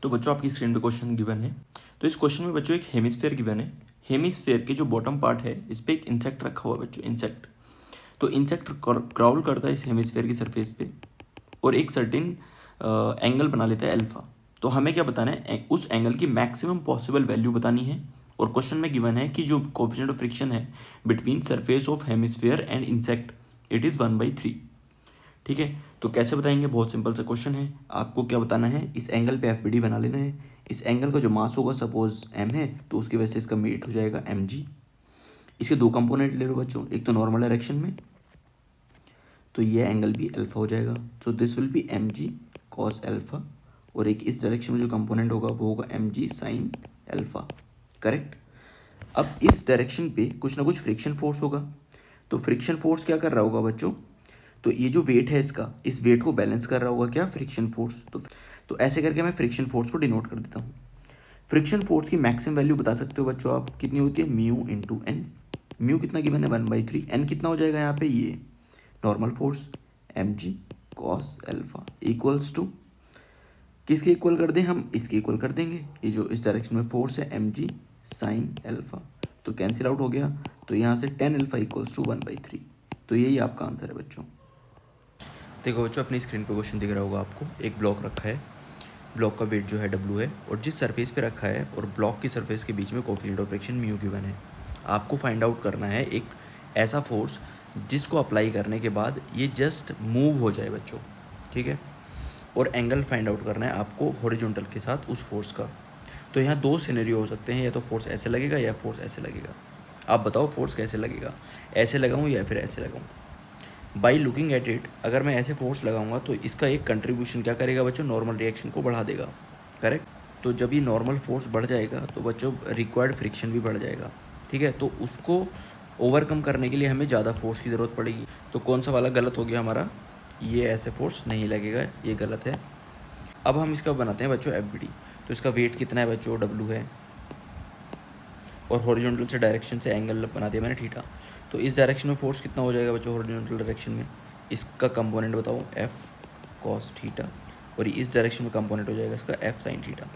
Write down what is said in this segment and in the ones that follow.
तो बच्चों आपकी स्क्रीन पे क्वेश्चन गिवन है। तो इस क्वेश्चन में बच्चों एक हेमिस्फेयर गिवन है। हेमिस्फेयर के जो बॉटम पार्ट है इस पर एक इंसेक्ट रखा हुआ है बच्चों, इंसेक्ट। तो इंसेक्ट क्राउल करता है इस हेमिस्फेयर की सरफेस पे और एक सर्टेन एंगल बना लेता है अल्फा। तो हमें क्या बताना है, उस एंगल की मैक्सिमम पॉसिबल वैल्यू बतानी है। और क्वेश्चन में गिवन है कि जो कोफिशिएंट ऑफ फ्रिक्शन है between surface of hemisphere and insect it is 1/3। ठीक है, तो कैसे बताएंगे, बहुत सिंपल सा क्वेश्चन है। आपको क्या बताना है, इस एंगल पे एफ बना लेना है। इस एंगल का जो मास होगा सपोज एम है तो उसकी वजह से इसका वेट हो जाएगा mg। इसके दो कंपोनेंट ले लो बच्चों, एक तो नॉर्मल डायरेक्शन में तो ये एंगल भी अल्फा हो जाएगा। So this will be mg cos alpha, और एक इस डायरेक्शन में जो कंपोनेंट होगा वो होगा mg sin अल्फा। करेक्ट। अब इस डायरेक्शन पे कुछ ना कुछ फ्रिक्शन फोर्स होगा। तो फ्रिक्शन फोर्स क्या कर रहा होगा बच्चों, तो ये जो वेट है इसका, इस वेट को बैलेंस कर रहा होगा क्या, फ्रिक्शन फोर्स। तो ऐसे करके मैं फ्रिक्शन फोर्स को डिनोट कर देता हूँ। फ्रिक्शन फोर्स की मैक्सिमम वैल्यू बता सकते हो बच्चों आप, कितनी होती है, म्यू इंटू एन। म्यू कितना गिवन है 1/3, एन कितना हो जाएगा यहाँ पे, ये normal force mg cos alpha equals to, किसके इक्वल कर दें हम, इसके इक्वल कर देंगे। ये जो इस डायरेक्शन में फोर्स है mg साइन अल्फा, तो कैंसिल आउट हो गया। तो यहाँ से tan अल्फा इक्वल्स टू 1/3। तो यही आपका आंसर है बच्चों। देखो बच्चों अपनी स्क्रीन पे क्वेश्चन दिख रहा होगा आपको। एक ब्लॉक रखा है, ब्लॉक का वेट जो है W है, और जिस सरफेस पे रखा है और ब्लॉक की सरफेस के बीच में coefficient of friction mu given है। आपको फाइंड आउट करना है एक ऐसा फोर्स जिसको अप्लाई करने के बाद ये जस्ट मूव हो जाए बच्चों। ठीक है, और एंगल फाइंड आउट करना है आपको हॉरिजॉन्टल के साथ उस फोर्स का। तो यहाँ दो सिनेरियो हो सकते हैं, या तो फोर्स ऐसे लगेगा या फोर्स ऐसे लगेगा। आप बताओ फोर्स कैसे लगेगा, ऐसे लगाऊँ या फिर ऐसे लगाऊँ। बाई लुकिंग एट इट, अगर मैं ऐसे फोर्स लगाऊंगा तो इसका एक कंट्रीब्यूशन क्या करेगा बच्चों, नॉर्मल रिएक्शन को बढ़ा देगा। करेक्ट। तो जब ये नॉर्मल फोर्स बढ़ जाएगा तो बच्चों रिक्वायर्ड फ्रिक्शन भी बढ़ जाएगा। ठीक है, तो उसको ओवरकम करने के लिए हमें ज़्यादा फोर्स की ज़रूरत पड़ेगी। तो कौन सा वाला गलत हो गया हमारा, ये ऐसे फोर्स नहीं लगेगा, ये गलत है। अब हम इसका बनाते हैं बच्चों एफ। तो इसका वेट कितना है बच्चों, W है, और हॉरिजॉन्टल से डायरेक्शन से एंगल बना दिया मैंने थीटा। तो इस डायरेक्शन में फोर्स कितना हो जाएगा बच्चों, हॉरिजॉन्टल डायरेक्शन में, इसका कंपोनेंट बताओ एफ कॉस थीटा, और इस डायरेक्शन में कंपोनेंट हो जाएगा इसका एफ साइन थीटा।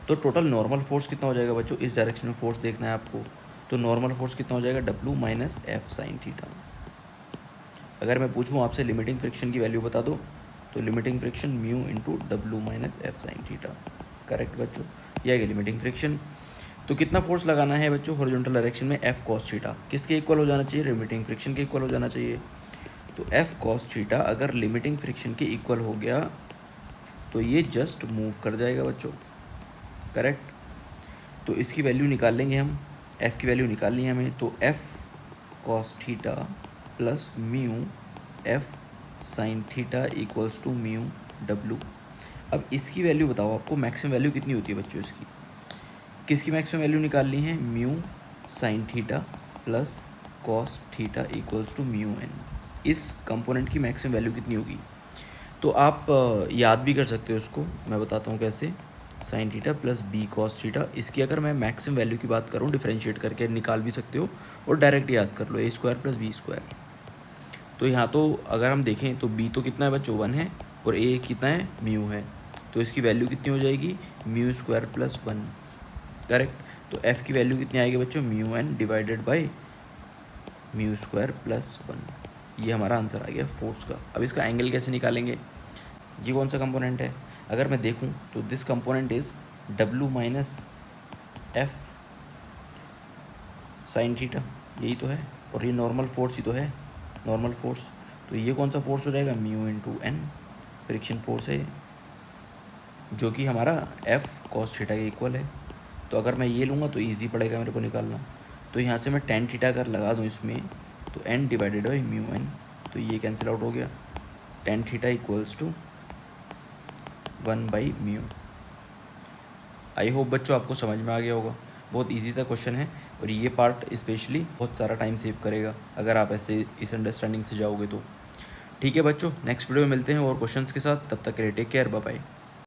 तो टोटल नॉर्मल फोर्स कितना हो जाएगा बच्चों, इस डायरेक्शन में फोर्स देखना है आपको। तो नॉर्मल फोर्स कितना हो जाएगा, W minus F sine theta. अगर मैं पूछूँ आपसे लिमिटिंग फ्रिक्शन की वैल्यू बता दो, तो limiting friction mu into W minus F sine theta. Correct बच्चों, यह है लिमिटिंग फ्रिक्शन। तो कितना फोर्स लगाना है बच्चों हॉरिजॉन्टल डायरेक्शन में, एफ कॉस थीटा। किसके इक्वल हो जाना चाहिए, लिमिटिंग फ्रिक्शन के इक्वल हो जाना चाहिए। तो एफ कॉस थीटा अगर लिमिटिंग फ्रिक्शन के इक्वल हो गया तो ये जस्ट मूव कर जाएगा बच्चों। करेक्ट। तो इसकी वैल्यू निकाल लेंगे हम, एफ की वैल्यू निकालनी है हमें। तो F cos theta plus mu F sine theta equals to mu W। अब इसकी वैल्यू बताओ, आपको मैक्सिमम वैल्यू कितनी होती है बच्चों इसकी, किसकी मैक्सिमम वैल्यू निकालनी है, mu sine theta plus cos theta equals to mu N. इस कंपोनेंट की मैक्सिमम वैल्यू कितनी होगी, तो आप याद भी कर सकते हो उसको, मैं बताता हूँ कैसे। Sine theta plus B cos theta, इसकी अगर मैं मैक्सिमम वैल्यू की बात करूँ डिफरेंशिएट करके निकाल भी सकते हो, और डायरेक्ट याद कर लो, A² प्लस B²। तो यहाँ तो अगर हम देखें तो B तो कितना है बच्चों 1 है, और A कितना है, म्यू है। तो इसकी वैल्यू कितनी हो जाएगी, μ² प्लस 1। करेक्ट। तो f की वैल्यू कितनी आएगी बच्चों, mu n divided by μ² plus 1। ये हमारा आंसर आ गया फोर्स का। अब इसका एंगल कैसे निकालेंगे, ये कौन सा कंपोनेंट है, अगर मैं देखूं तो this component is W minus F sine theta, यही तो है, और ये नॉर्मल फोर्स ही तो है, नॉर्मल फोर्स। तो ये कौन सा फोर्स हो जाएगा, mu into N, friction force है, जो कि हमारा एफ कॉस थीटा के इक्वल है। तो अगर मैं ये लूँगा तो इजी पड़ेगा मेरे को निकालना। तो यहाँ से मैं tan थीटा अगर लगा दूँ इसमें, तो n divided by mu n, तो ये कैंसिल आउट हो गया। tan theta equals to 1/μ। I hope बच्चों आपको समझ में आ गया होगा, बहुत इजी सा क्वेश्चन है, और ये पार्ट स्पेशली बहुत सारा टाइम सेव करेगा अगर आप ऐसे इस अंडरस्टैंडिंग से जाओगे तो। ठीक है बच्चों, नेक्स्ट वीडियो में मिलते हैं और क्वेश्चंस के साथ, तब तक के लिए टेक केयर, बाय बाय।